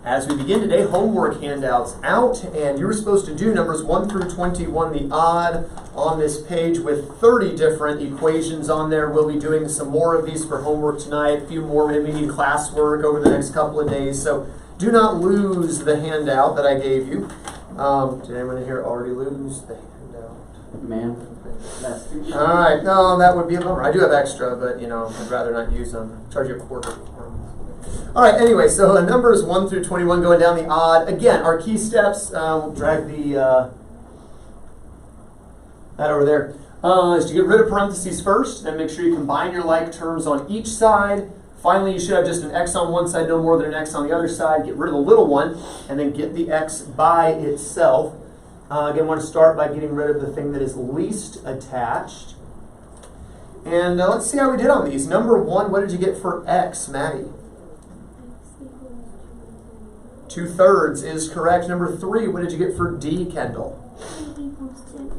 As we begin today, homework handouts out, and you were supposed to do numbers 1 through 21, the odd, on this page with 30 different equations on there. We'll be doing some more of these for homework tonight, a few more maybe need classwork over the next couple of days, so do not lose the handout that I gave you. Did anyone in here already lose the handout? Ma'am. All right, no, that would be a bummer. I do have extra, but I'd rather not use them. Charge you a quarter for them. All right, anyway, so numbers 1 through 21 going down the odd. Again, our key steps, we'll drag the that over there, is to get rid of parentheses first, then make sure you combine your like terms on each side. Finally, you should have just an x on one side, no more than an x on the other side. Get rid of the little one, and then get the x by itself. Again, want to start by getting rid of the thing that is least attached. And let's see how we did on these. Number 1, what did you get for x, Maddie? 2/3 is correct. Number 3, what did you get for D, Kendall?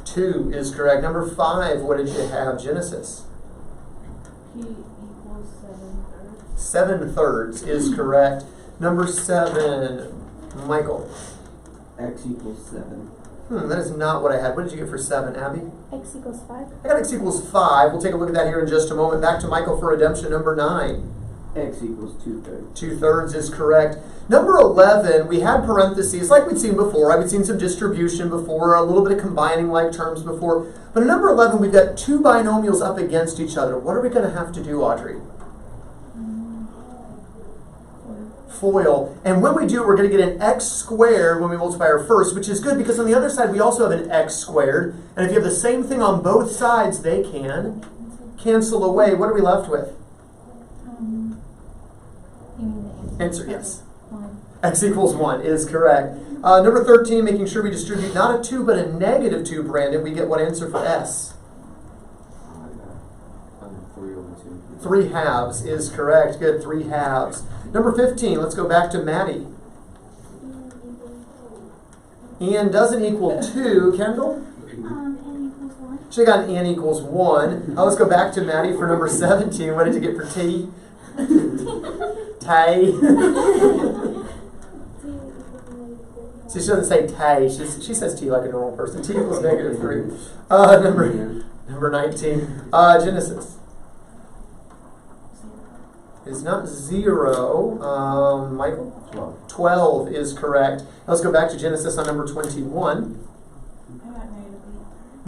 2 is correct. Number 5, what did you have, Genesis? P equals 7/3. 7/3 is correct. Number 7, Michael. X equals 7. That is not what I had. What did you get for 7, Abby? X equals 5. I got x equals 5. We'll take a look at that here in just a moment. Back to Michael for redemption. Number 9. X equals 2/3. 2/3 is correct. Number 11, we had parentheses like we'd seen before. I've seen some distribution before, a little bit of combining like terms before. But in number 11, we've got two binomials up against each other. What are we going to have to do, Audrey? Foil. And when we do, we're going to get an x squared when we multiply our first, which is good because on the other side, we also have an x squared. And if you have the same thing on both sides, they can cancel away. What are we left with? You mean the Answer, yes. 1. X equals 1 is correct. Number 13, making sure we distribute not a 2, but a -2, Brandon. We get what answer for S? 3/2. 3/2 is correct. Good, 3/2. Number 15, let's go back to Maddie. N doesn't equal 2. Kendall? N equals 1. She got an N equals 1. Let's go back to Maddie for number 17. What did you get for T? Tay. She doesn't say tay. She says T like a normal person. T equals -3. Number 19. Genesis. It's not 0. Michael? 12. 12 is correct. Let's go back to Genesis on number 21. I got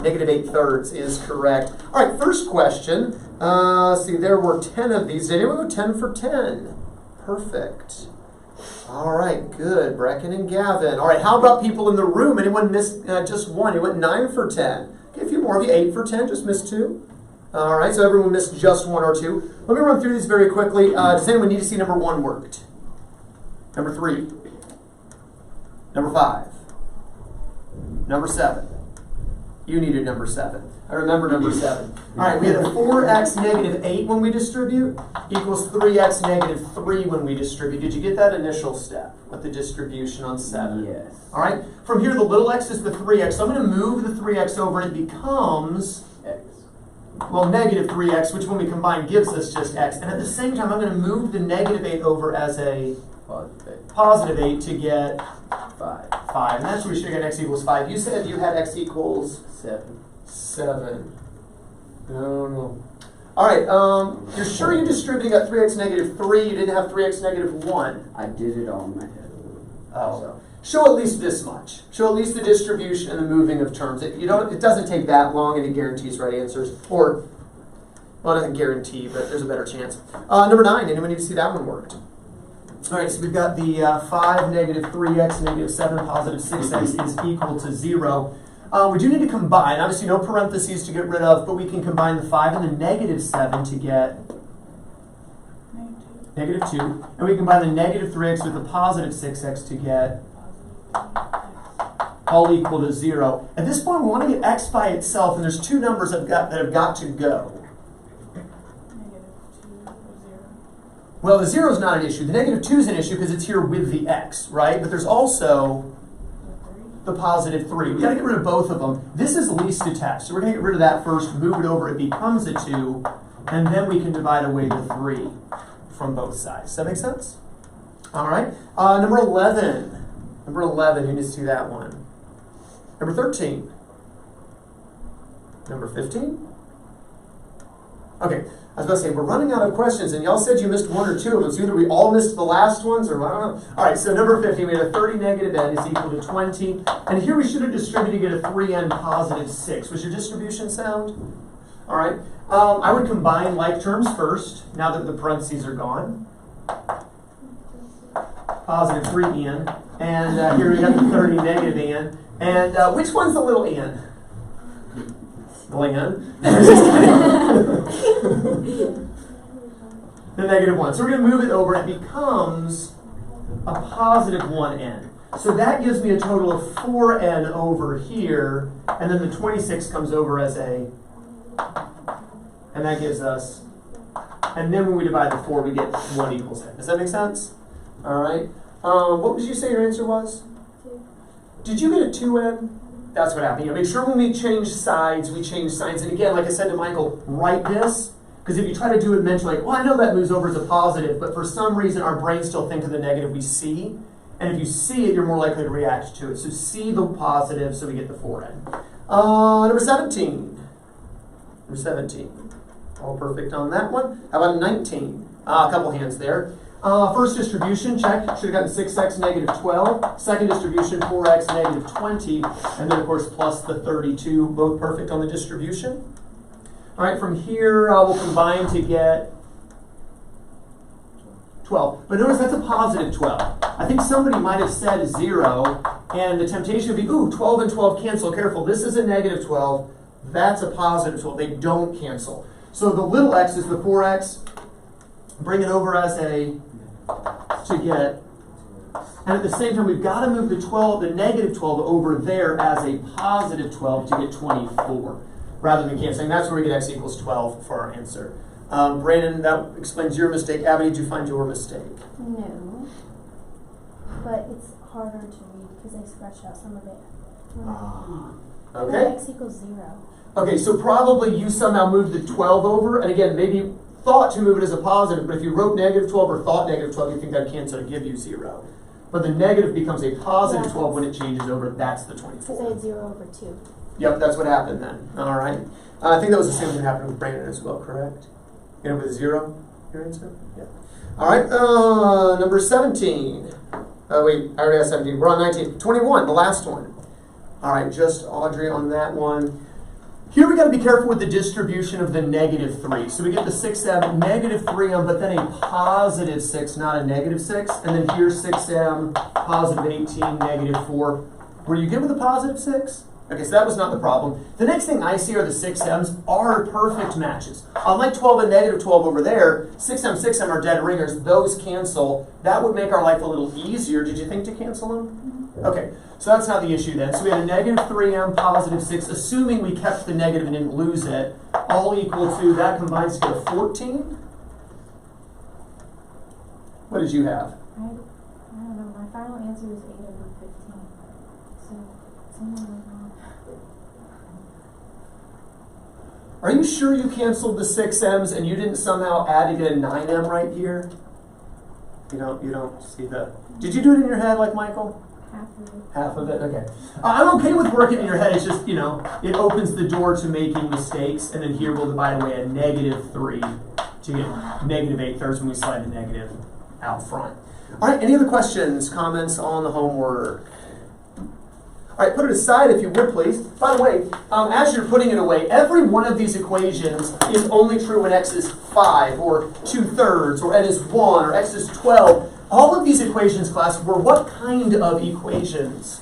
-8/3. -8/3 is correct. All right, first question. See, there were 10 of these. Did anyone go 10 for 10? Perfect. All right, good. Brecken and Gavin. All right, how about people in the room? Anyone missed just one? You went 9 for 10. Okay, a few more of you. 8 for 10, just missed 2. All right, so everyone missed just 1 or 2. Let me run through these very quickly. Does anyone need to see number 1 worked? Number 3. Number 5. Number 7. You needed number 7. I remember number 7. All right, we had a 4x -8 when we distribute equals 3x -3 when we distribute. Did you get that initial step with the distribution on 7? Yes. All right, from here the little x is the 3x. So I'm going to move the 3x over and it becomes, X. well, -3x, which when we combine gives us just x. And at the same time, I'm going to move the -8 over as a positive 8 to get 5. And that's where we should get x equals 5. You said you had x equals 7. No. All right, you're sure you distributed got 3x -3, you didn't have 3x -1? I did it all in my head. Oh. So. Show at least this much. Show at least the distribution and the moving of terms. It doesn't take that long and it guarantees right answers. Or, well, it doesn't guarantee, but there's a better chance. Number 9, anyone need to see that one worked? All right, so we've got the 5 -3x -7 positive 6x is equal to 0. We do need to combine. Obviously, no parentheses to get rid of, but we can combine the 5 and the -7 to get -2. And we combine the -3x with the positive 6x to get all equal to 0. At this point, we want to get x by itself, and there's 2 numbers that have got to go. Well, the 0 is not an issue. The -2 is an issue because it's here with the x, right? But there's also the positive 3. We've got to get rid of both of them. This is least attached, so we're going to get rid of that first, move it over, it becomes a 2, and then we can divide away the 3 from both sides. Does that make sense? All right. Number 11. Number 11, you need to see that one. Number 13. Number 15. Okay, I was about to say, we're running out of questions, and y'all said you missed one or two of them, so either we all missed the last ones, or I don't know. All right, so number 15, we had a 30 negative n is equal to 20, and here we should have distributed to get a 3n positive 6. Was your distribution sound? All right, I would combine like terms first, now that the parentheses are gone. Positive 3n, and here we got the 30 negative n, and which one's the little n? Glenn. The negative 1. So we're going to move it over. It becomes a positive 1n. So that gives me a total of 4n over here. And then the 26 comes over as a... And that gives us... And then when we divide the 4, we get 1 equals n. Does that make sense? All right. What did you say your answer was? 2. Did you get a 2n? That's what happened. Make sure when we change sides, we change signs. And again, like I said to Michael, write this. Because if you try to do it mentally, like, well, I know that moves over as a positive, but for some reason our brains still think of the negative we see. And if you see it, you're more likely to react to it. So see the positive so we get the 4n. Number 17. Number 17. All perfect on that one. How about 19? A couple hands there. First distribution, check. Should have gotten 6x negative 12. Second distribution, 4x negative 20. And then, of course, plus the 32. Both perfect on the distribution. All right, from here, we'll combine to get 12. But notice that's a positive 12. I think somebody might have said 0. And the temptation would be, ooh, 12 and 12 cancel. Careful, this is a negative 12. That's a positive 12. They don't cancel. So the little x is the 4x. Bring it over as a... to get, and at the same time we've got to move the negative 12 over there as a positive 12 to get 24 rather than canceling. That's where we get x equals 12 for our answer. Brandon, that explains your mistake. Abby, did you find your mistake? No, but it's harder to read because I scratched out some of it. Okay. X equals 0. Okay, so probably you somehow moved the 12 over, and again, maybe thought to move it as a positive, but if you wrote negative 12 or thought negative 12, you think that'd cancel to give you 0. But the negative becomes a positive 12 when it changes over. That's the 24. Because I had 0 over 2. Yep, that's what happened then. All right. I think that was the same thing that happened with Brandon as well, correct? You know, with 0, your answer? Yeah. All right, number 17. Oh, wait, I already had 17. We're on 19. 21, the last one. All right, just Audrey on that one. Here we got to be careful with the distribution of the negative 3. So we get the 6m, negative 3m, but then a positive 6, not a negative 6. And then here's 6m, positive 18, negative 4. Were you good with the positive 6? Okay, so that was not the problem. The next thing I see are the 6m's are perfect matches. Unlike 12 and negative 12 over there, 6m, 6m are dead ringers. Those cancel. That would make our life a little easier. Did you think to cancel them? Okay, so that's not the issue then. So we had a negative 3m, positive 6, assuming we kept the negative and didn't lose it, all equal to, that combines to get a 14. What did you have? I don't know. My final answer was 8 over 15. So, somewhere wrong. Are you sure you canceled the 6m's and you didn't somehow add to get a 9m right here? You don't see the... Did you do it in your head like Michael? Half of it. Half of it? Okay. I'm okay with working in your head. It's just, it opens the door to making mistakes. And then here we'll divide away a negative 3 to get negative 8/3 when we slide the negative out front. All right, any other questions, comments on the homework? All right, put it aside if you would, please. By the way, as you're putting it away, every one of these equations is only true when x is 5 or 2/3 or n is 1 or x is 12. All of these equations, class, were what kind of equations?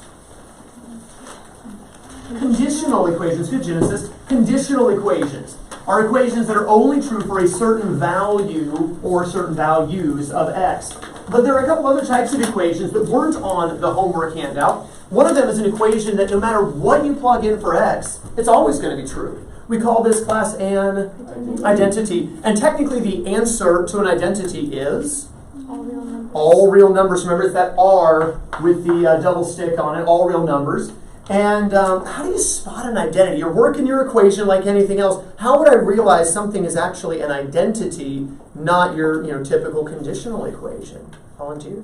Conditional equations. Good, Genesis. Conditional equations are equations that are only true for a certain value or certain values of x. But there are a couple other types of equations that weren't on the homework handout. One of them is an equation that no matter what you plug in for x, it's always going to be true. We call this, class, an identity. And technically the answer to an identity is? All real numbers. All real numbers. Remember, it's that R with the double stick on it, all real numbers. And how do you spot an identity? You're working your equation like anything else. How would I realize something is actually an identity, not your typical conditional equation? Volunteer?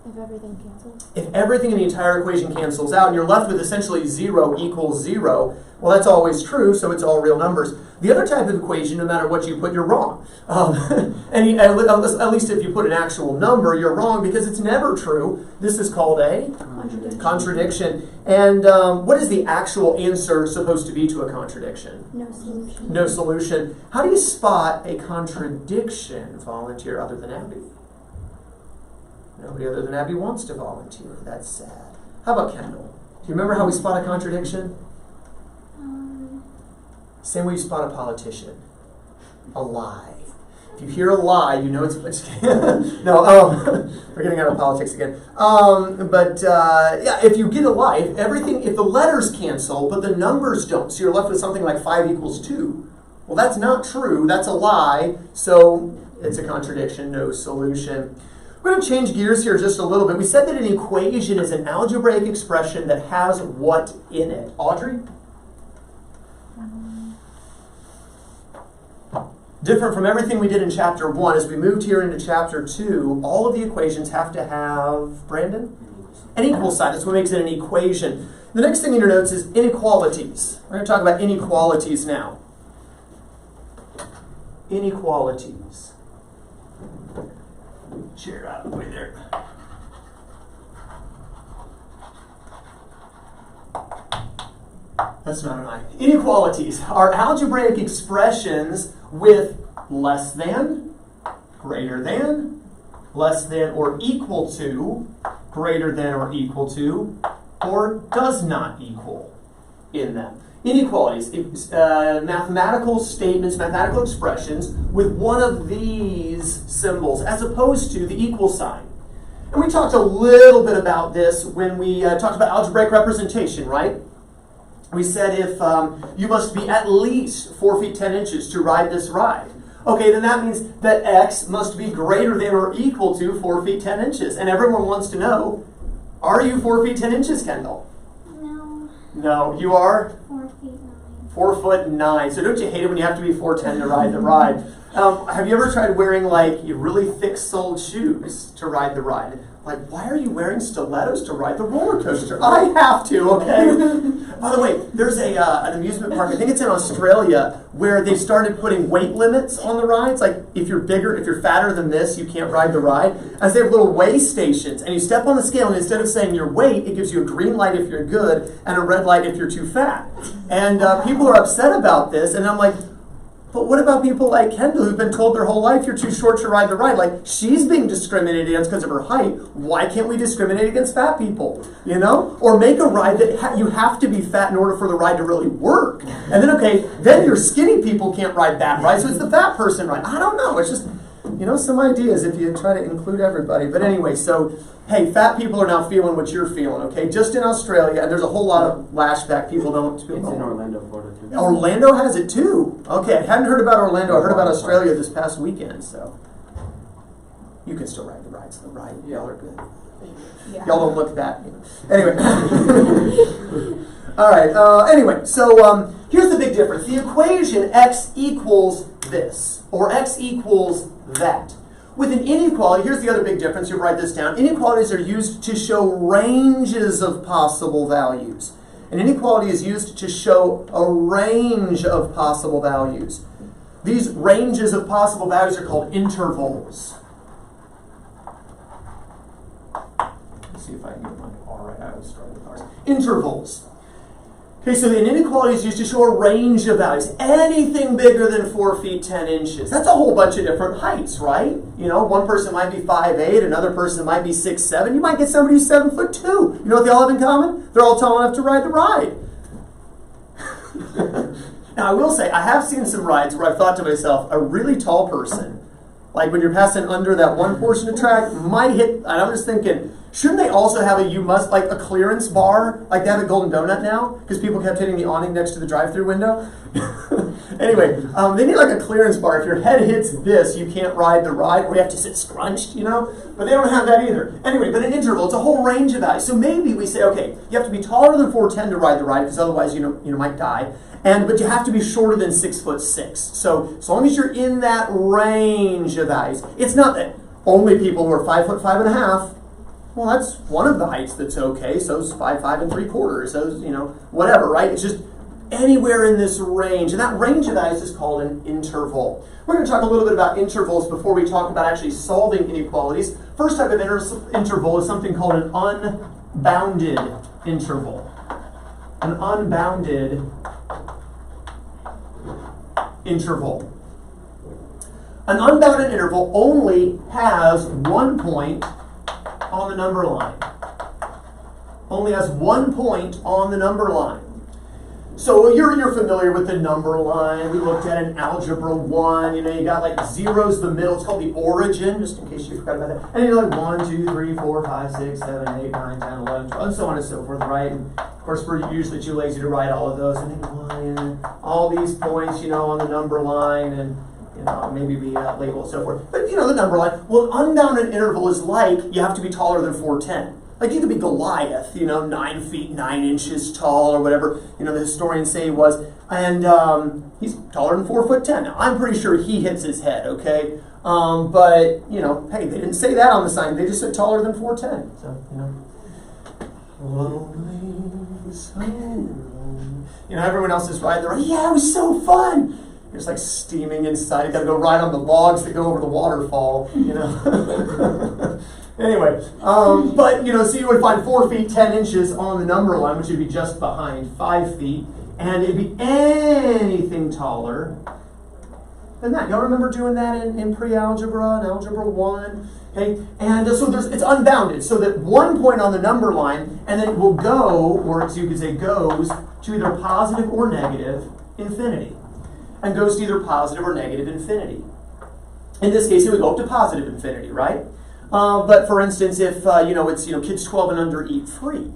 If everything cancels. If everything in the entire equation cancels out and you're left with essentially 0 equals 0, well, that's always true, so it's all real numbers. The other type of equation, no matter what you put, you're wrong. At least if you put an actual number, you're wrong because it's never true. This is called a contradiction. And what is the actual answer supposed to be to a contradiction? No solution. No solution. How do you spot a contradiction, volunteer, other than Abby? Nobody other than Abby wants to volunteer. That's sad. How about Kendall? Do you remember how we spot a contradiction? Same way you spot a politician. A lie. If you hear a lie, you know it's... No, we're getting out of politics again. If you get a lie, if the letters cancel, but the numbers don't, so you're left with something like 5 equals 2. Well, that's not true. That's a lie. So it's a contradiction, no solution. We're going to change gears here just a little bit. We said that an equation is an algebraic expression that has what in it? Audrey? Different from everything we did in chapter 1. As we moved here into chapter 2, all of the equations have to have, Brandon? An equal sign. That's what makes it an equation. The next thing in your notes is inequalities. We're going to talk about inequalities now. Inequalities. Chair out of the way there. That's not an I. Inequalities are algebraic expressions with less than, greater than, less than or equal to, greater than or equal to, or does not equal in them. Inequalities, mathematical statements, mathematical expressions with one of these symbols as opposed to the equal sign. And we talked a little bit about this when we talked about algebraic representation, right? We said if you must be at least 4 feet 10 inches to ride this ride. Okay, then that means that x must be greater than or equal to 4 feet 10 inches. And everyone wants to know, are you 4 feet 10 inches, Kendall? No. No, you are? 4 feet 9. 4 foot 9. So don't you hate it when you have to be 4'10" to ride the ride? Have you ever tried wearing like really thick-soled shoes to ride the ride? Like, why are you wearing stilettos to ride the roller coaster? I have to, okay? By the way, there's an amusement park, I think it's in Australia, where they've started putting weight limits on the rides. Like, if you're bigger, if you're fatter than this, you can't ride the ride. As they have little weigh stations, and you step on the scale, and instead of saying your weight, it gives you a green light if you're good, and a red light if you're too fat. And people are upset about this, and I'm like, but what about people like Kendall who've been told their whole life you're too short to ride the ride? Like, she's being discriminated against because of her height. Why can't we discriminate against fat people? You know? Or make a ride that you have to be fat in order for the ride to really work. And then, then your skinny people can't ride that ride, so it's the fat person ride. I don't know. It's just, some ideas if you try to include everybody. But anyway, so, hey, fat people are now feeling what you're feeling, okay? Just in Australia, and there's a whole lot of lashback. People don't... It's in Orlando, Florida, too. Orlando has it, too. Okay, I hadn't heard about Orlando. I heard about Australia this past weekend, so... You can still ride the rides, though, right? Y'all are good. Yeah. Y'all don't look that... Anyway. All right, anyway, so here's the big difference. The equation x equals this, or x equals that. With an inequality, here's the other big difference. You write this down. Inequalities are used to show ranges of possible values. An inequality is used to show a range of possible values. These ranges of possible values are called intervals. Let's see if I can get my R right. I always start with R's. Intervals. Okay, so an inequality is used to show a range of values. Anything bigger than 4 feet 10 inches. That's a whole bunch of different heights, right? One person might be 5'8", another person might be 6'7". You might get somebody who's 7'2". You know what they all have in common? They're all tall enough to ride the ride. Now, I will say, I have seen some rides where I've thought to myself, a really tall person, like when you're passing under that one portion of track, might hit, and I'm just thinking, Shouldn't they also have like a clearance bar, like they have a Golden Donut now? Because people kept hitting the awning next to the drive-through window. Anyway, they need like a clearance bar. If your head hits this, you can't ride the ride, or you have to sit scrunched, But they don't have that either. Anyway, but an interval, it's a whole range of values. So maybe we say, okay, you have to be taller than 4'10" to ride the ride, because otherwise you might die. But you have to be shorter than 6'6". So as long as you're in that range of values, it's not that only people who are 5'5.5". Well, that's one of the heights that's okay. So it's 5'3". So whatever, right? It's just anywhere in this range, and that range of values is called an interval. We're going to talk a little bit about intervals before we talk about actually solving inequalities. First type of interval is something called an unbounded interval. An unbounded interval. An unbounded interval only has 1 point on the number line. Only has 1 point on the number line. So you're familiar with the number line. We looked at in Algebra 1. You got like zeros in the middle. It's called the origin, just in case you forgot about that. And you're like 1, 2, 3, 4, 5, 6, 7, 8, 9, 10, 11, 12, and so on and so forth, right? And of course, we're usually too lazy to write all of those. And then all these points, on the number line, and maybe we label and so forth. But the number line. Well, an unbounded interval is like you have to be taller than 4'10". Like you could be Goliath, 9 feet 9 inches tall or whatever, the historians say he was, and he's taller than 4'10". Now, I'm pretty sure he hits his head, okay? But hey, they didn't say that on the sign. They just said taller than 4'10". So lonely, so lonely. Everyone else is riding the ride. Yeah, it was so fun. You're just like steaming inside. You got to go ride on the logs that go over the waterfall. Anyway, but so you would find 4 feet 10 inches on the number line, which would be just behind 5 feet, and it'd be anything taller than that. Y'all remember doing that in pre-algebra and Algebra 1? Okay, and so it's unbounded, so that 1 point on the number line, and then it will go, or you could say goes, to either positive or negative infinity, and goes to either positive or negative infinity. In this case, it would go up to positive infinity, right? But for instance, if it's kids 12 and under eat free.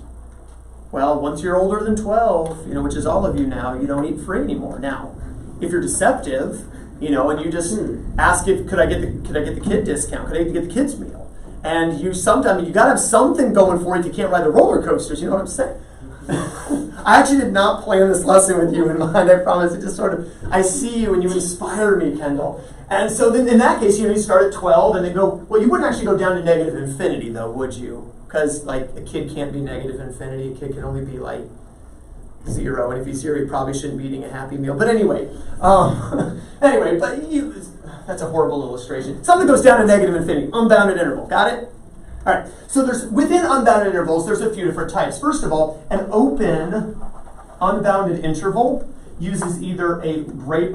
Well, once you're older than 12, which is all of you now, you don't eat free anymore. Now, if you're deceptive, and you just ask if could I get the kid discount? Could I get the kids meal? And you gotta have something going for you if you can't ride the roller coasters. You know what I'm saying? I actually did not plan this lesson with you in mind, I promise. It just sort of, I see you and you inspire me, Kendall. And so then in that case, you start at 12 and then go, well, you wouldn't actually go down to negative infinity though, would you? Because like a kid can't be negative infinity. A kid can only be like 0. And if he's 0, he probably shouldn't be eating a Happy Meal. But anyway, that's a horrible illustration. Something goes down to negative infinity, unbounded interval, got it? All right, so within unbounded intervals, there's a few different types. First of all, an open unbounded interval uses either a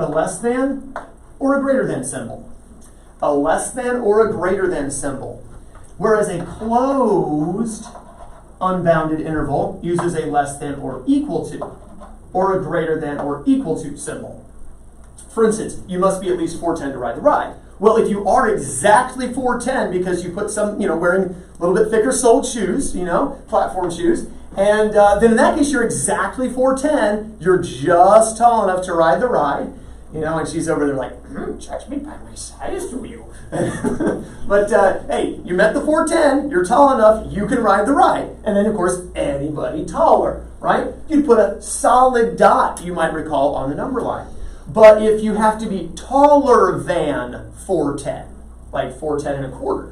less than or a greater than symbol. A less than or a greater than symbol. Whereas a closed unbounded interval uses a less than or equal to, or a greater than or equal to symbol. For instance, you must be at least 4'10" to ride the ride. Well, if you are exactly 4'10" because you put some, wearing a little bit thicker soled shoes, platform shoes, and then in that case you're exactly 4'10", you're just tall enough to ride the ride, and she's over there like, judge me by my size, do you? But hey, you met the 4'10", you're tall enough, you can ride the ride. And then of course, anybody taller, right? You'd put a solid dot, you might recall, on the number line. But if you have to be taller than 4'10", like 4'10 1/4,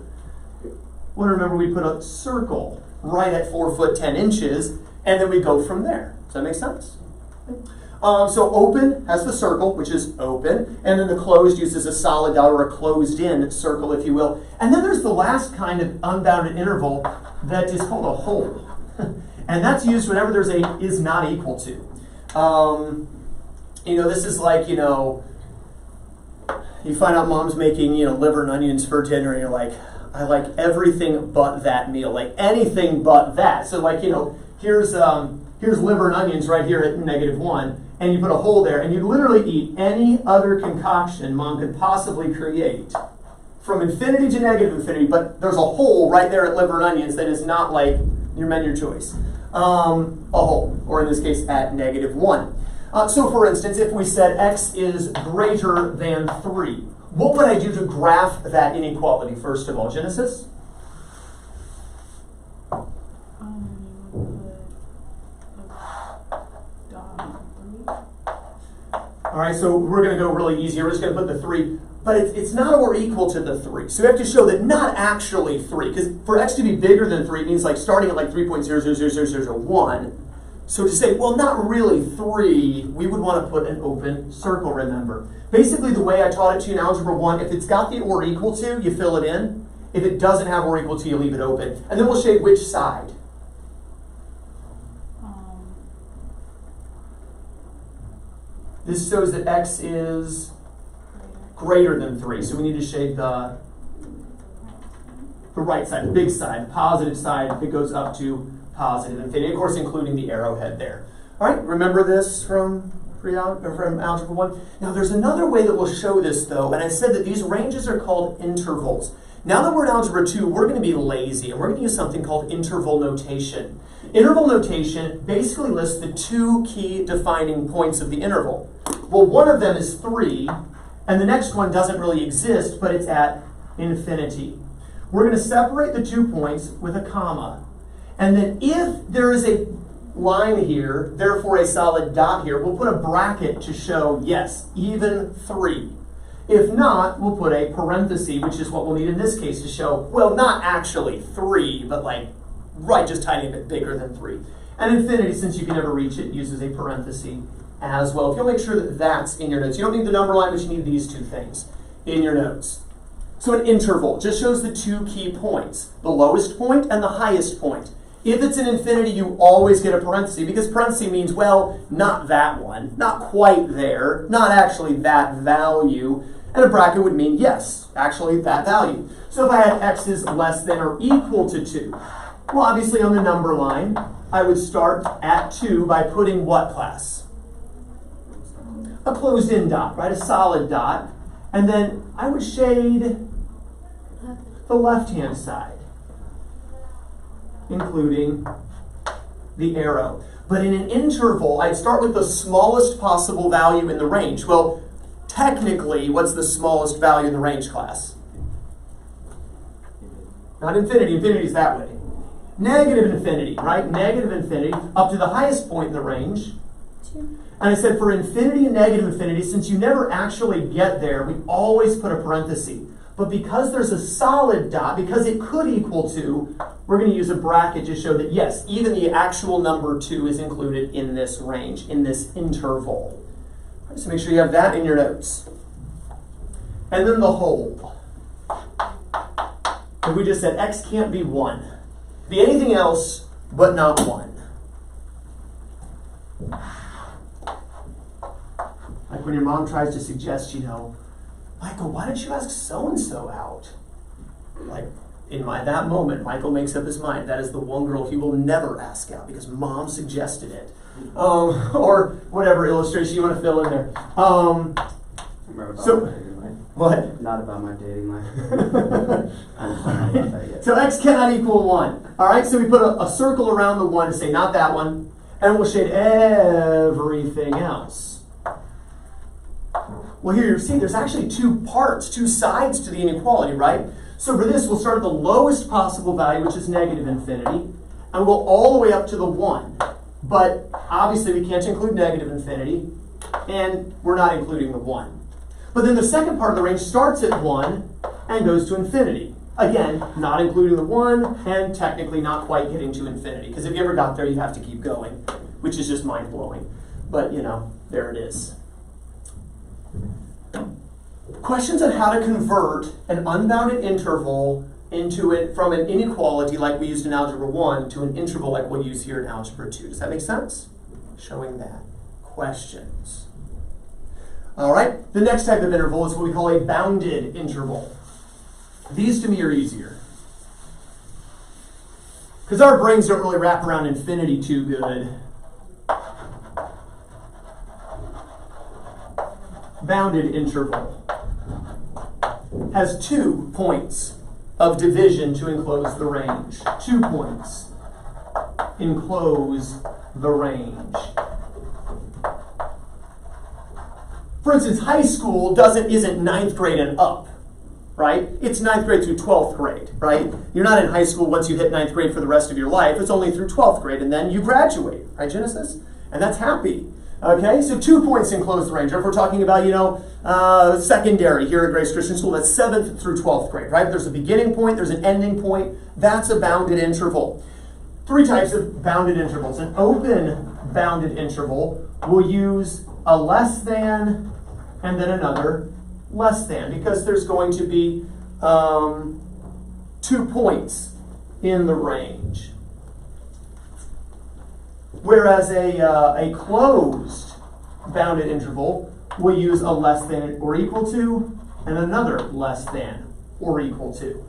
well, remember we put a circle right at 4 foot 10 inches, and then we go from there. Does that make sense? So open has the circle, which is open, and then the closed uses a solid dot or a closed-in circle, if you will. And then there's the last kind of unbounded interval that is called a hole. And that's used whenever there's a is not equal to. This is like, you find out mom's making, liver and onions for dinner, and you're like, I like everything but that meal, like anything but that. So like, here's liver and onions right here at -1, and you put a hole there, and you literally eat any other concoction mom could possibly create from infinity to negative infinity, but there's a hole right there at liver and onions that is not like your menu choice. A hole, or in this case at -1. So for instance, if we said x is greater than 3, what would I do to graph that inequality first of all? Genesis? All right, so we're going to go really easy. We're just going to put the 3, but it's not or equal to the 3. So we have to show that not actually 3, because for x to be bigger than 3, it means like starting at like 3.0000001. So to say, well, not really 3, we would want to put an open circle, remember. Basically, the way I taught it to you in Algebra 1, if it's got the or equal to, you fill it in. If it doesn't have or equal to, you leave it open. And then we'll show you which side. This shows that x is greater than 3. So we need to shade the right side, the big side, the positive side that goes up to positive infinity. Of course, including the arrowhead there. All right, remember this from Algebra 1? Now, there's another way that we'll show this, though, and I said that these ranges are called intervals. Now that we're in Algebra 2, we're going to be lazy, and we're going to use something called interval notation. Interval notation basically lists the 2 key defining points of the interval. Well, one of them is 3, and the next one doesn't really exist, but it's at infinity. We're going to separate the 2 points with a comma. And then if there is a line here, therefore a solid dot here, we'll put a bracket to show, yes, even 3. If not, we'll put a parenthesis, which is what we'll need in this case to show, well, not actually 3, but like, right, just tiny bit bigger than 3. And infinity, since you can never reach it, uses a parenthesis as well. If you'll make sure that that's in your notes. You don't need the number line, but you need these 2 things in your notes. So an interval just shows the 2 key points, the lowest point and the highest point. If it's an infinity, you always get a parenthesis, because parenthesis means, well, not that one, not quite there, not actually that value. And a bracket would mean, yes, actually that value. So if I had x is less than or equal to 2, well, obviously on the number line, I would start at 2 by putting what class? A closed-in dot, right? A solid dot. And then I would shade the left-hand side, including the arrow. But in an interval, I'd start with the smallest possible value in the range. Well, technically, what's the smallest value in the range, class? Not infinity. Infinity is that way. Negative infinity, right? Negative infinity, up to the highest point in the range. 2. And I said for infinity and negative infinity, since you never actually get there, we always put a parenthesis. But because there's a solid dot, because it could equal 2, we're going to use a bracket to show that, yes, even the actual number 2 is included in this range, in this interval. Right, so make sure you have that in your notes. And then the whole. And we just said x can't be 1. Be anything else, but not 1. Like when your mom tries to suggest, Michael, why didn't you ask so-and-so out? Like, in that moment, Michael makes up his mind. That is the one girl he will never ask out because mom suggested it. Or whatever illustration you want to fill in there. What? Not about my dating life. I'm just not about that yet. So x cannot equal 1. All right, so we put a circle around the 1 to say not that one, and we'll shade everything else. Well, here you see there's actually 2 parts, 2 sides to the inequality, right? So for this, we'll start at the lowest possible value, which is negative infinity, and we'll all the way up to the 1. But obviously, we can't include negative infinity, and we're not including the 1. But then the second part of the range starts at 1 and goes to infinity. Again, not including the 1, and technically not quite getting to infinity. Because if you ever got there, you have to keep going, which is just mind-blowing. But, there it is. Questions on how to convert an unbounded interval from an inequality like we used in Algebra 1 to an interval like we'll use here in Algebra 2. Does that make sense? Showing that. Questions. All right, the next type of interval is what we call a bounded interval. These to me are easier. Because our brains don't really wrap around infinity too good. Bounded interval. has 2 points of division to enclose the range. 2 points enclose the range. For instance, high school isn't 9th grade and up, right? It's 9th grade through 12th grade, right? You're not in high school once you hit 9th grade for the rest of your life. It's only through 12th grade, and then you graduate, right, Genesis? And that's happy. Okay, so 2 points enclose the range. Or if we're talking about, secondary here at Grace Christian School, that's 7th through 12th grade, right? There's a beginning point, there's an ending point. That's a bounded interval. 3 types of bounded intervals. An open bounded interval will use a less than and then another less than, because there's going to be 2 points in the range. Whereas a closed bounded interval will use a less than or equal to and another less than or equal to.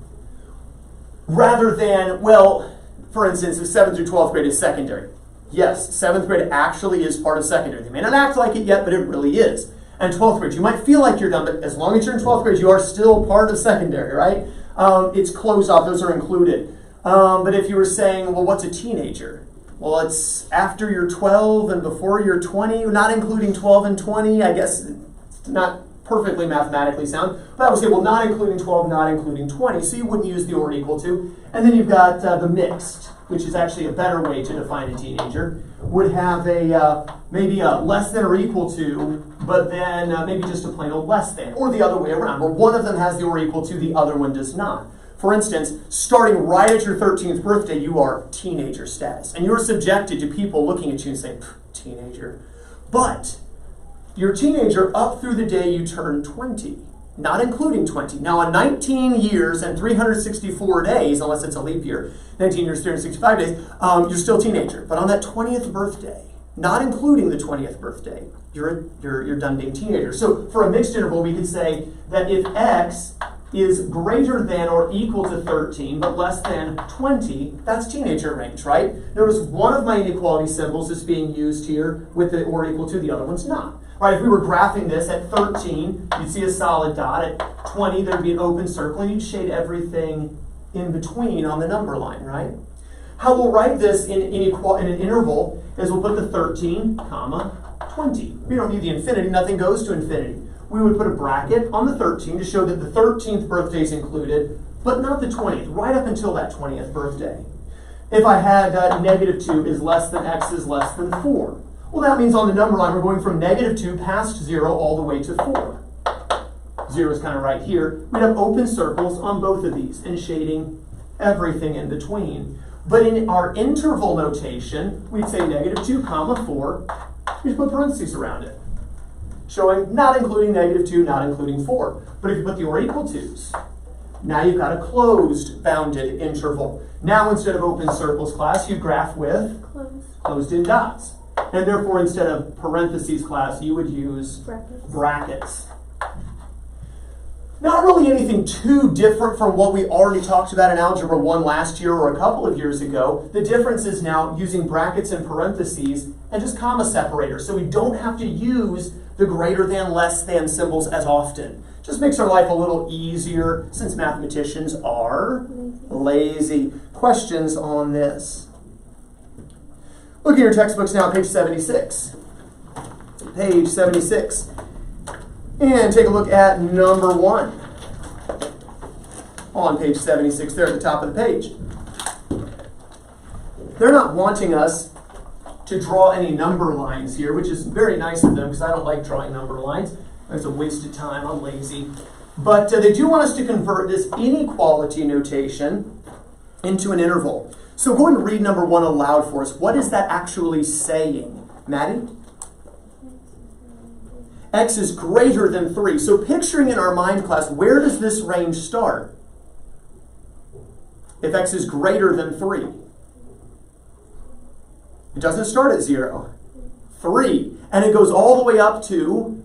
Rather than, well, for instance, if 7th through 12th grade is secondary. Yes, 7th grade actually is part of secondary. They may not act like it yet, but it really is. And 12th grade, you might feel like you're done, but as long as you're in 12th grade, you are still part of secondary, right? It's closed off. Those are included. But if you were saying, well, what's a teenager? Well, it's after you're 12 and before you're 20, not including 12 and 20. I guess it's not perfectly mathematically sound. But I would say, well, not including 12, not including 20. So you wouldn't use the or equal to. And then you've got the mixed, which is actually a better way to define a teenager. Would have maybe a less than or equal to, but then maybe just a plain old less than. Or the other way around, where one of them has the or equal to, the other one does not. For instance, starting right at your 13th birthday, you are teenager status. And you're subjected to people looking at you and saying, teenager. But you're teenager up through the day you turn 20, not including 20. Now, on 19 years and 364 days, unless it's a leap year, 19 years, 365 days, you're still teenager. But on that 20th birthday, not including the 20th birthday, you're done being teenager. So for a mixed interval, we could say that if x is greater than or equal to 13, but less than 20, that's teenager range, right? Notice one of my inequality symbols is being used here with the or equal to, the other one's not. Right, if we were graphing this at 13, you'd see a solid dot. At 20, there'd be an open circle, and you'd shade everything in between on the number line, right? How we'll write this in an interval is we'll put the 13, comma, 20. We don't need the infinity. Nothing goes to infinity. We would put a bracket on the 13 to show that the 13th birthday is included, but not the 20th, right up until that 20th birthday. If I had negative 2 is less than x is less than 4. Well, that means on the number line, we're going from negative 2 past 0 all the way to 4. 0 is kind of right here. We'd have open circles on both of these and shading everything in between. But in our interval notation, we'd say negative 2, comma 4. We just put parentheses around it, showing not including negative 2, not including 4. But if you put the or equal to's, now you've got a closed bounded interval. Now instead of open circles, class, you graph with closed-in dots. And therefore, instead of parentheses, class, you would use brackets. Not really anything too different from what we already talked about in Algebra 1 last year or a couple of years ago. The difference is now using brackets and parentheses and just comma separators. So we don't have to use the greater than, less than symbols as often. Just makes our life a little easier since mathematicians are lazy. Questions on this? Look at your textbooks now, page 76. Page 76. And take a look at number 1 on page 76 there at the top of the page. They're not wanting us to draw any number lines here, which is very nice of them because I don't like drawing number lines. It's a waste of time. I'm lazy. But they do want us to convert this inequality notation into an interval. So go ahead and read number 1 aloud for us. What is that actually saying? Maddie? X is greater than 3. So picturing in our mind, class, where does this range start? If x is greater than 3. It doesn't start at 0. 3. And it goes all the way up to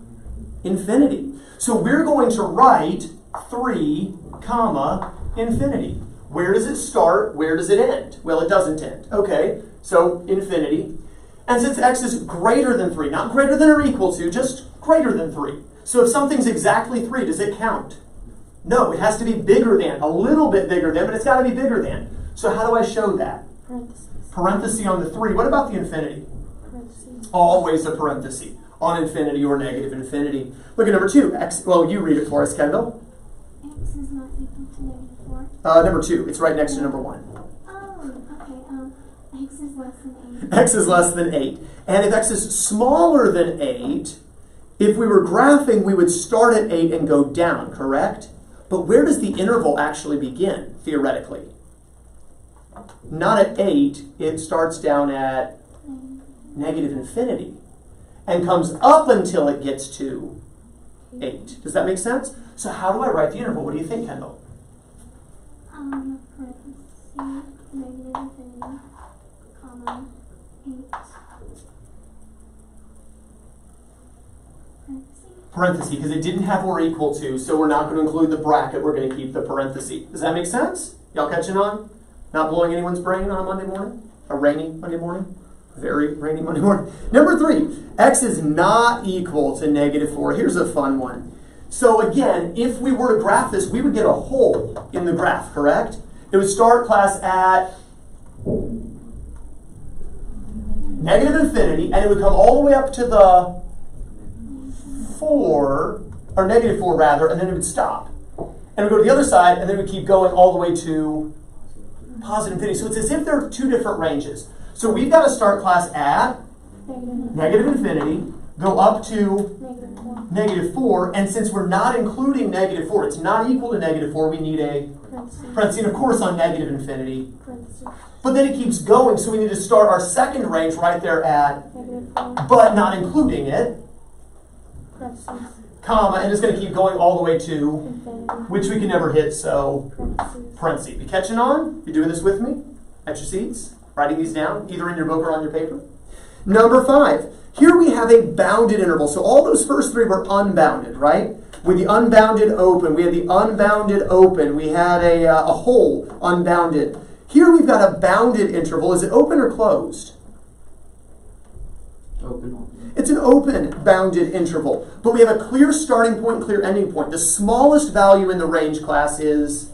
infinity. So we're going to write 3, comma, infinity. Where does it start? Where does it end? Well, it doesn't end. Okay, so infinity. And since x is greater than 3, not greater than or equal to, just greater than 3. So if something's exactly 3, does it count? No, it has to be bigger than, a little bit bigger than, but it's got to be bigger than. So how do I show that? Parentheses. Parenthesis on the 3. What about the infinity? Parentheses. Always a parenthesis on infinity or negative infinity. Look at number 2. X. Well, you read it for us, Kendall. X is not equal to -4. Number 2. It's right next to number 1. Oh, okay. X is less than 8. X is less than 8. And if X is smaller than 8, if we were graphing, we would start at 8 and go down, correct? But where does the interval actually begin, theoretically? Not at 8. It starts down at negative infinity and comes up until it gets to 8. Does that make sense? So how do I write the interval? What do you think, Kendall? Parentheses, negative infinity, comma, 8. Parenthesis, because it didn't have or equal to, so we're not going to include the bracket, we're going to keep the parenthesis. Does that make sense? Y'all catching on? Not blowing anyone's brain on a Monday morning? A rainy Monday morning? A very rainy Monday morning. Number 3, X is not equal to -4. Here's a fun one. So again, if we were to graph this, we would get a hole in the graph, correct? It would start, class, at negative infinity, and it would come all the way up to the 4, or -4 rather, and then it would stop. And it would go to the other side, and then it would keep going all the way to positive infinity. So it's as if there are 2 different ranges. So we've got to start, class, at negative infinity, go up to -4, and since we're not including -4, it's not equal to -4, we need a parenthesis, and of course on negative infinity. But then it keeps going, so we need to start our second range right there at, but not including it, comma, and it's going to keep going all the way to, which we can never hit, so parentheses. You catching on? You doing this with me? At your seats? Writing these down, either in your book or on your paper? Number 5. Here we have a bounded interval. So all those first 3 were unbounded, right? With the unbounded open, we had the unbounded open, we had a whole unbounded. Here we've got a bounded interval. Is it open or closed? Open. It's an open bounded interval. But we have a clear starting point and clear ending point. The smallest value in the range, class, is,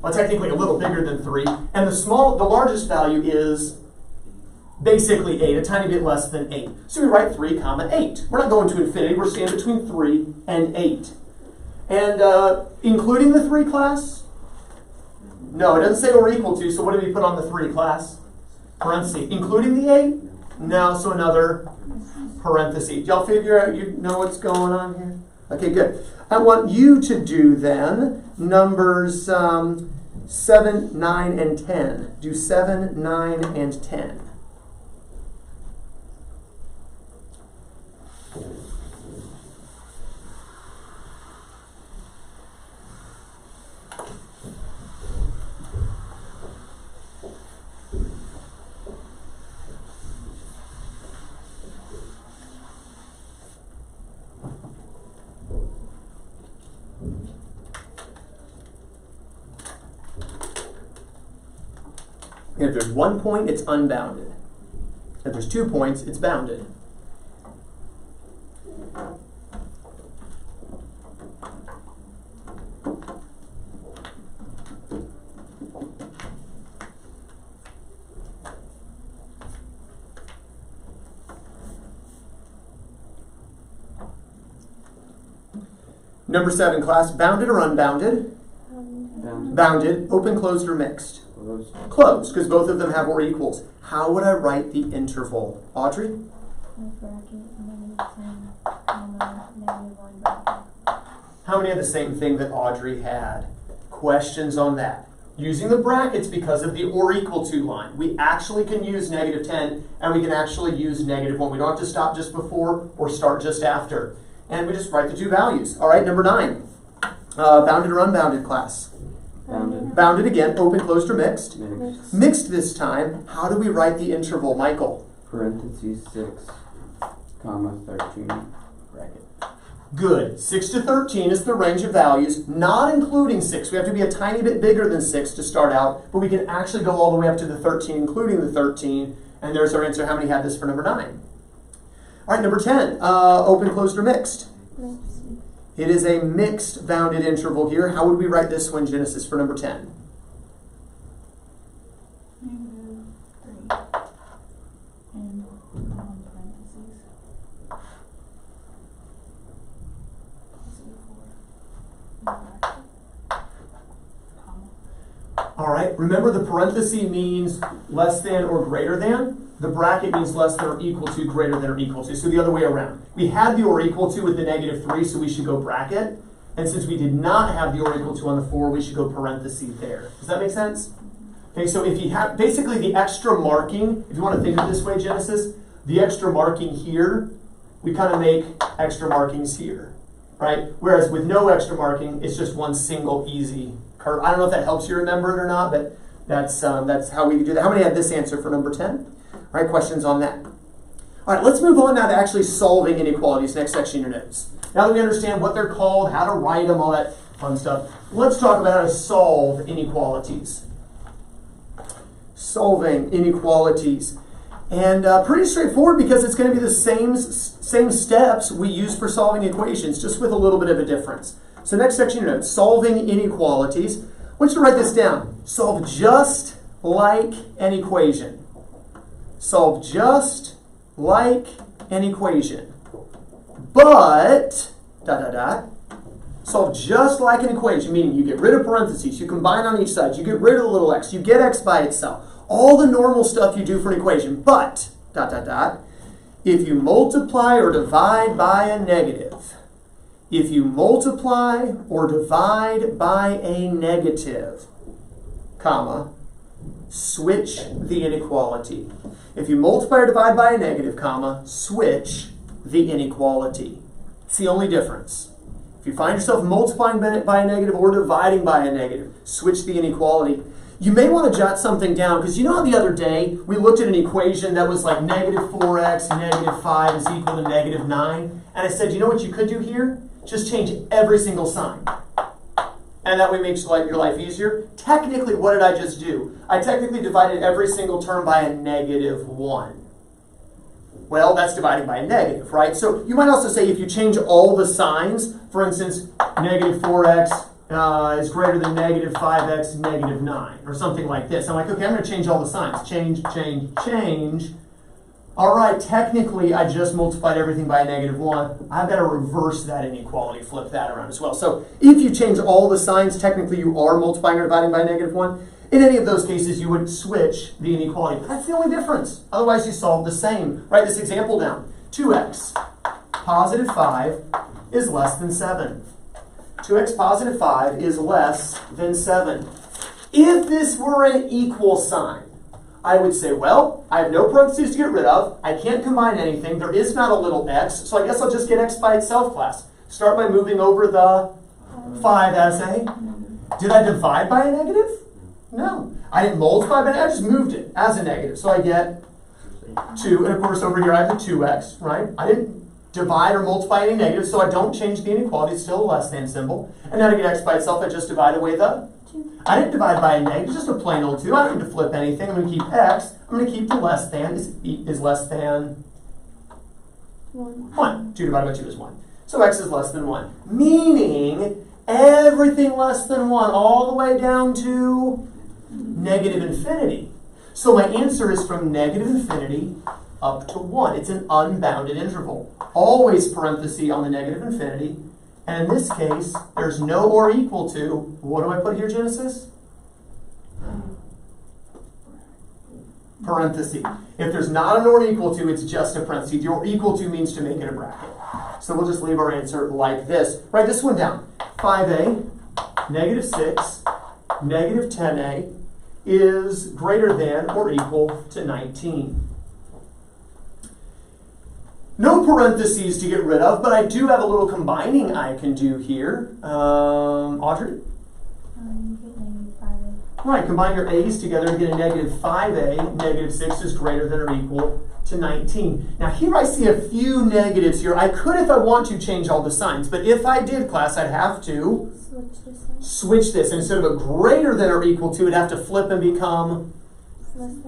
well, technically a little bigger than 3. And the largest value is basically 8, a tiny bit less than 8. So we write 3, comma, 8. We're not going to infinity. We're staying between 3 and 8. And including the 3, class? No, it doesn't say or equal to, so what do we put on the 3, class? Parenthesis. Including the 8? No, so another parenthesis. Y'all figure out, you know what's going on here? Okay, good. I want you to do then numbers 7, 9, and 10. Do 7, 9, and 10. If there's 1 point, it's unbounded. If there's 2 points, it's bounded. Number 7, class, bounded or unbounded? Bounded, open, closed, or mixed? Closed, because both of them have or equals. How would I write the interval? Audrey? How many have the same thing that Audrey had? Questions on that? Using the brackets because of the or equal to line. We actually can use -10 and we can actually use -1. We don't have to stop just before or start just after. And we just write the 2 values. All right, number 9. Bounded or unbounded, class? Bounded. Bounded again, open, closed, or mixed? Mixed. Mixed this time. How do we write the interval, Michael? Parentheses 6, comma 13, bracket. Good. 6 to 13 is the range of values, not including 6. We have to be a tiny bit bigger than 6 to start out, but we can actually go all the way up to the 13, including the 13. And there's our answer. How many had this for number 9? All right, number 10. Open, closed, or mixed? Mixed. It is a mixed bounded interval here. How would we write this one, Genesis, for number 10? -3 and parentheses. All right, remember the parenthesis means less than or greater than. The bracket means less than or equal to, greater than or equal to. So the other way around. We had the or equal to with the -3, so we should go bracket. And since we did not have the or equal to on the 4, we should go parenthesis there. Does that make sense? Okay, so if you have, basically the extra marking, if you want to think of it this way, Genesis, the extra marking here, we kind of make extra markings here, right? Whereas with no extra marking, it's just one single easy curve. I don't know if that helps you remember it or not, but that's how we do that. How many had this answer for number 10? All right, questions on that? All right, let's move on now to actually solving inequalities, next section in your notes. Now that we understand what they're called, how to write them, all that fun stuff, let's talk about how to solve inequalities. Solving inequalities. And pretty straightforward because it's going to be the same steps we use for solving equations, just with a little bit of a difference. So next section in your notes, solving inequalities. I want you to write this down. Solve just like an equation. Solve just like an equation. But, solve just like an equation, meaning you get rid of parentheses, you combine on each side, you get rid of the little x, you get x by itself. All the normal stuff you do for an equation. But, if you multiply or divide by a negative, if you multiply or divide by a negative, comma, switch the inequality. If you multiply or divide by a negative, comma, switch the inequality. It's the only difference. If you find yourself multiplying by a negative or dividing by a negative, switch the inequality. You may want to jot something down, because you know how the other day we looked at an equation that was like -4x, -5 is equal to -9? And I said, you know what you could do here? Just change every single sign. And that way makes your life easier. Technically, what did I just do? I technically divided every single term by a -1. Well, that's dividing by a negative, right? So you might also say if you change all the signs, for instance, -4x is greater than -5x, -9, or something like this. I'm like, okay, I'm going to change all the signs. Change, change, change. All right, technically, I just multiplied everything by a -1. I've got to reverse that inequality, flip that around as well. So if you change all the signs, technically you are multiplying or dividing by a -1. In any of those cases, you would switch the inequality. That's the only difference. Otherwise, you solve the same. Write this example down. 2x positive 5 is less than 7. 2x positive 5 is less than 7. If this were an equal sign, I would say, well, I have no parentheses to get rid of. I can't combine anything. There is not a little x, so I guess I'll just get x by itself, class. Start by moving over the 5 as a. Did I divide by a negative? No. I didn't multiply by it. I just moved it as a negative. So I get 2. And of course, over here I have the 2x, right? I didn't divide or multiply any negatives, so I don't change the inequality. It's still a less than symbol. And then I get x by itself. I just divide away the 2. I didn't divide by a negative, just a plain old 2. I don't need to flip anything. I'm going to keep x. I'm going to keep the less than is less than 1. 2 divided by 2 is 1. So x is less than 1. Meaning everything less than 1 all the way down to negative infinity. So my answer is from negative infinity up to 1. It's an unbounded interval. Always parenthesis on the negative infinity. And in this case, there's no or equal to. What do I put here, Genesis? Parenthesis. If there's not an or equal to, it's just a parenthesis. The or equal to means to make it a bracket. So we'll just leave our answer like this. Write this one down. 5a, -6, -10a is greater than or equal to 19. No parentheses to get rid of, but I do have a little combining I can do here. Audrey? You get -5a. Right, combine your a's together and get a -5a. -6 is greater than or equal to 19. Now here I see a few negatives here. I could, if I want to, change all the signs, but if I did, class, I'd have to switch this. Instead of a greater than or equal to, it'd have to flip and become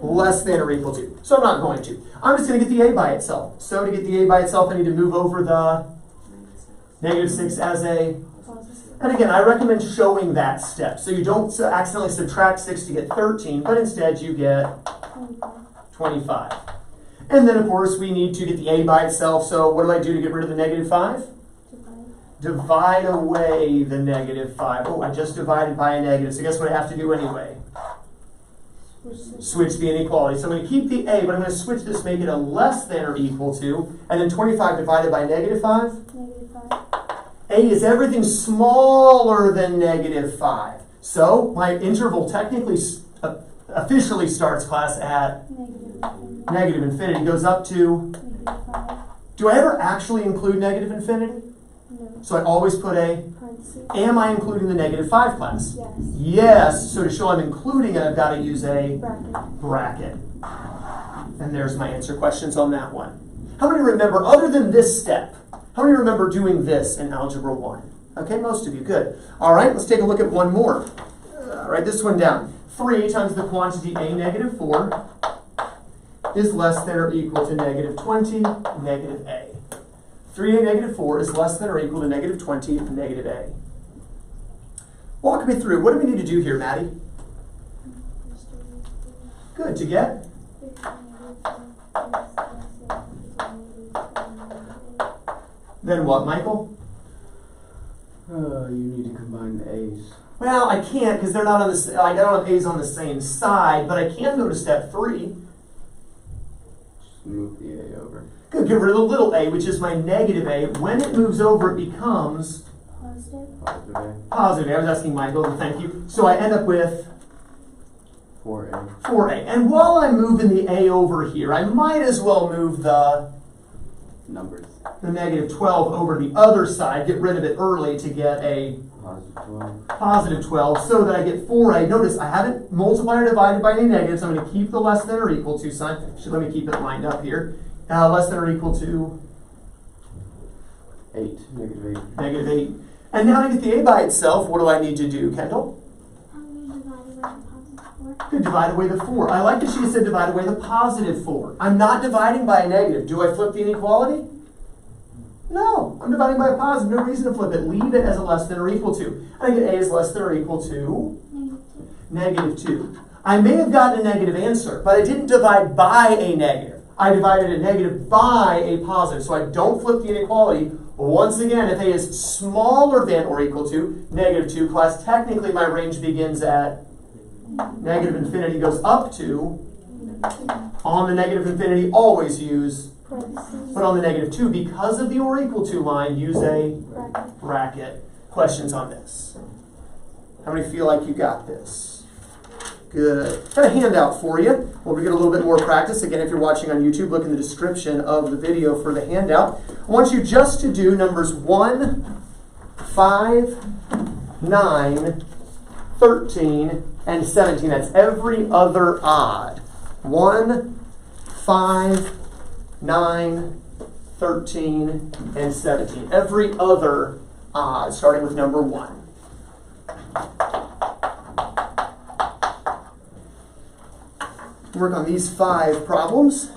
less than or equal to. So I'm not going to. I'm just going to get the a by itself. So to get the a by itself, I need to move over the Negative 6 as a, Positive. and again, I recommend showing that step. So you don't accidentally subtract 6 to get 13, but instead you get 25. And then, of course, we need to get the a by itself. So what do I do to get rid of the negative 5? Divide away the negative 5. Oh, I just divided by a negative. So guess what I have to do anyway? Switch the inequality. So I'm going to keep the a, but I'm going to switch this, make it a less than or equal to, and then 25 divided by negative 5? Negative 5. A is everything smaller than negative 5. So my interval technically, officially starts, class, at negative infinity. Goes up to, Negative 5. do I ever actually include negative infinity? No. So I always put a, Parentheses. am I including the negative 5, class? Yes. Yes. So to show I'm including it, I've got to use a Bracket. bracket. And there's my answer questions on that one. How many remember, other than this step, how many remember doing this in Algebra 1? Okay, most of you. Good. All right, let's take a look at one more. Write this one down. 3 times the quantity a negative 4 is less than or equal to negative 20 negative a. 3a negative 4 is less than or equal to negative 20 negative a. Walk me through. What do we need to do here, Maddie? Good. To get? Then what, Michael? You need to combine the a's. Well, I can't because they're not on the. I don't have a's on the same side, but I can go to step 3. Just move the a over. Good. Get rid of the little a, which is my negative a. When it moves over, it becomes Positive. Positive a. positive a. I was asking Michael, and thank you. So I end up with 4a. 4a. And while I'm moving the a over here, I might as well move the Numbers. negative 12 over the other side, get rid of it early to get a Positive 12. positive 12, so that I get 4a. Notice I haven't multiplied or divided by any negatives. I'm going to keep the less than or equal to sign. Let me keep it lined up here. Less than or equal to 8. Negative 8. negative 8. And now to get the a by itself, what do I need to do, Kendall? Good, divide away the 4. I like that she said divide away the positive 4. I'm not dividing by a negative. Do I flip the inequality? No, I'm dividing by a positive. No reason to flip it. Leave it as a less than or equal to. And I get a is less than or equal to negative 2. I may have gotten a negative answer, but I didn't divide by a negative. I divided a negative by a positive. So I don't flip the inequality. Once again, if a is smaller than or equal to negative 2, class, technically my range begins at negative infinity, goes up to. On the negative infinity, always use. But on the negative 2, because of the or equal to line, use a bracket. Questions on this? How many feel like you got this? Good. Got a handout for you. We'll get a little bit more practice. Again, if you're watching on YouTube, look in the description of the video for the handout. I want you just to do numbers 1, 5, 9, 13, and 17. That's every other odd. 1, 5, 9, 13, and 17. Every other odd, starting with number 1. Work on these 5 problems.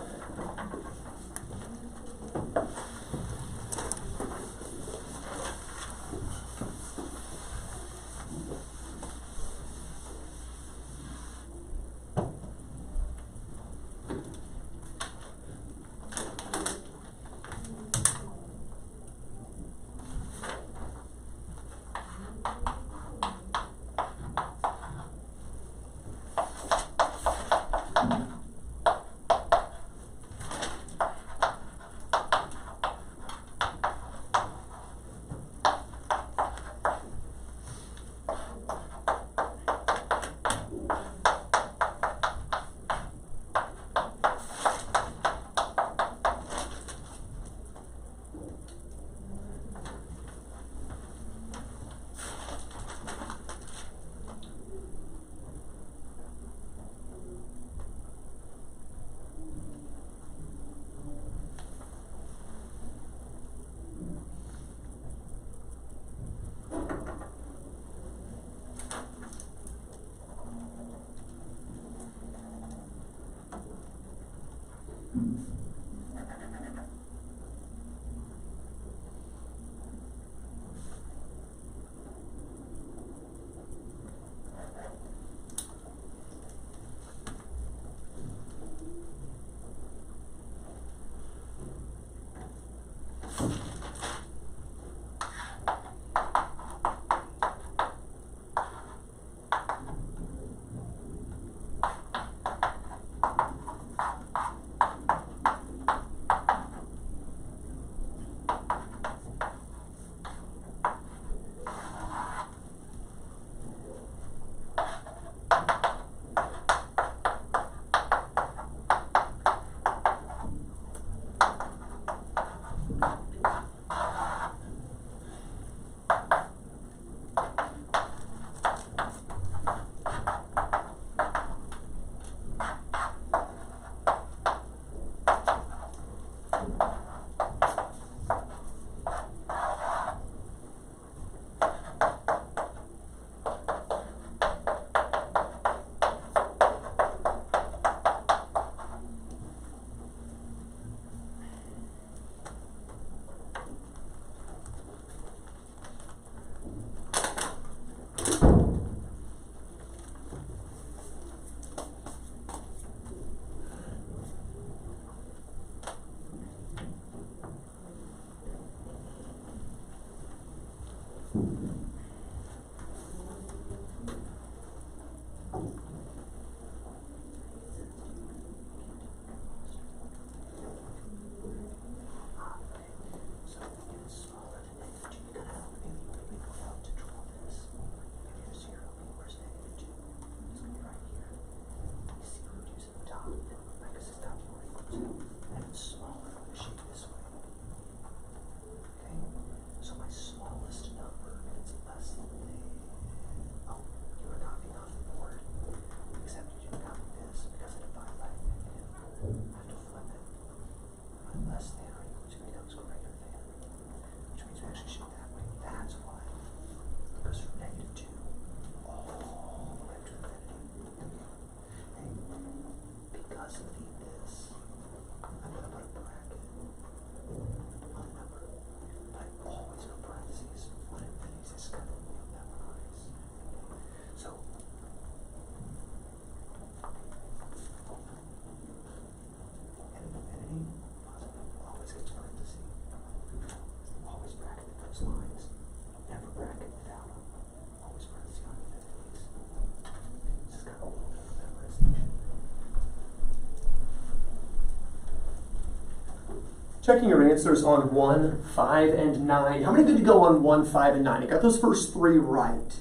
Checking your answers on 1, 5, and 9. How many good to go on 1, 5, and 9? I got those first 3 right.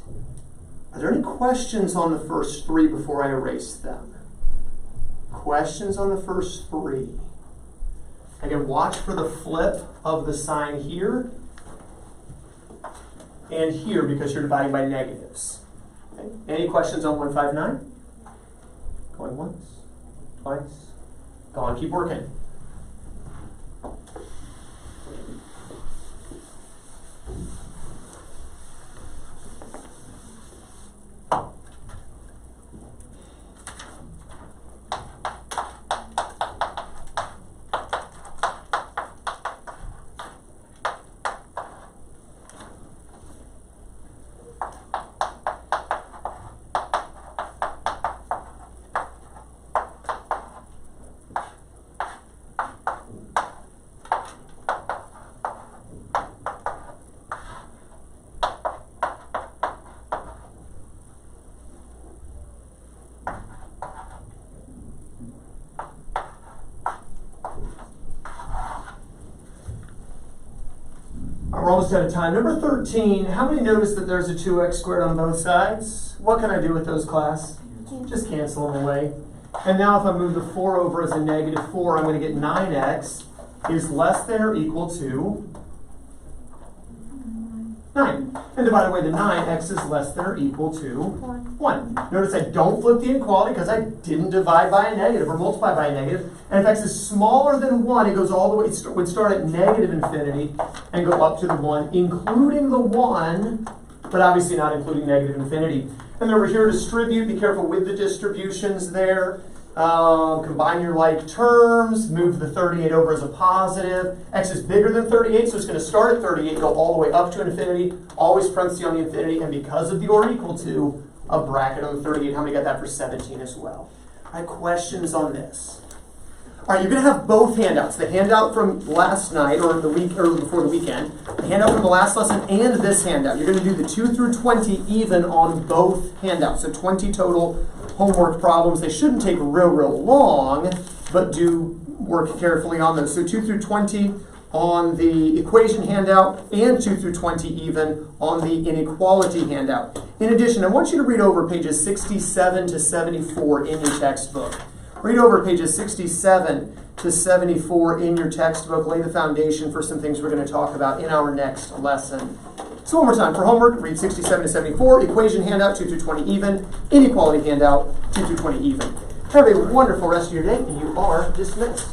Are there any questions on the first 3 before I erase them? Questions on the first 3? Again, watch for the flip of the sign here and here because you're dividing by negatives. Okay. Any questions on 1, 5, 9? Going once, twice, gone. Keep working. We're almost out of time. Number 13, how many notice that there's a 2x squared on both sides? What can I do with those, class? Just cancel them away. And now if I move the 4 over as a negative 4, I'm going to get 9x is less than or equal to 9. And by the way, the 9x is less than or equal to 1. Notice I don't flip the inequality because I didn't divide by a negative or multiply by a negative. And if x is smaller than 1, it goes all the way, it would start at negative infinity and go up to the 1, including the 1, but obviously not including negative infinity. And then over here, distribute. Be careful with the distributions there. Combine your like terms. Move the 38 over as a positive. X is bigger than 38, so it's going to start at 38, go all the way up to infinity. Always parentheses on the infinity, and because of the or equal to, a bracket on the 38. How many got that for 17 as well? All right, questions on this? All right, you're going to have both handouts. The handout from last night, or the week, or before the weekend. The handout from the last lesson and this handout. You're going to do the 2 through 20 even on both handouts. So 20 total homework problems. They shouldn't take real long, but do work carefully on those. So 2 through 20 on the equation handout and 2 through 20 even on the inequality handout. In addition, I want you to read over pages 67 to 74 in your textbook. Read over pages 67 to 74 in your textbook. Lay the foundation for some things we're going to talk about in our next lesson. So one more time, for homework, read 67 to 74, equation handout 2 through 20 even, inequality handout 2 through 20 even. Have a wonderful rest of your day, and you are dismissed.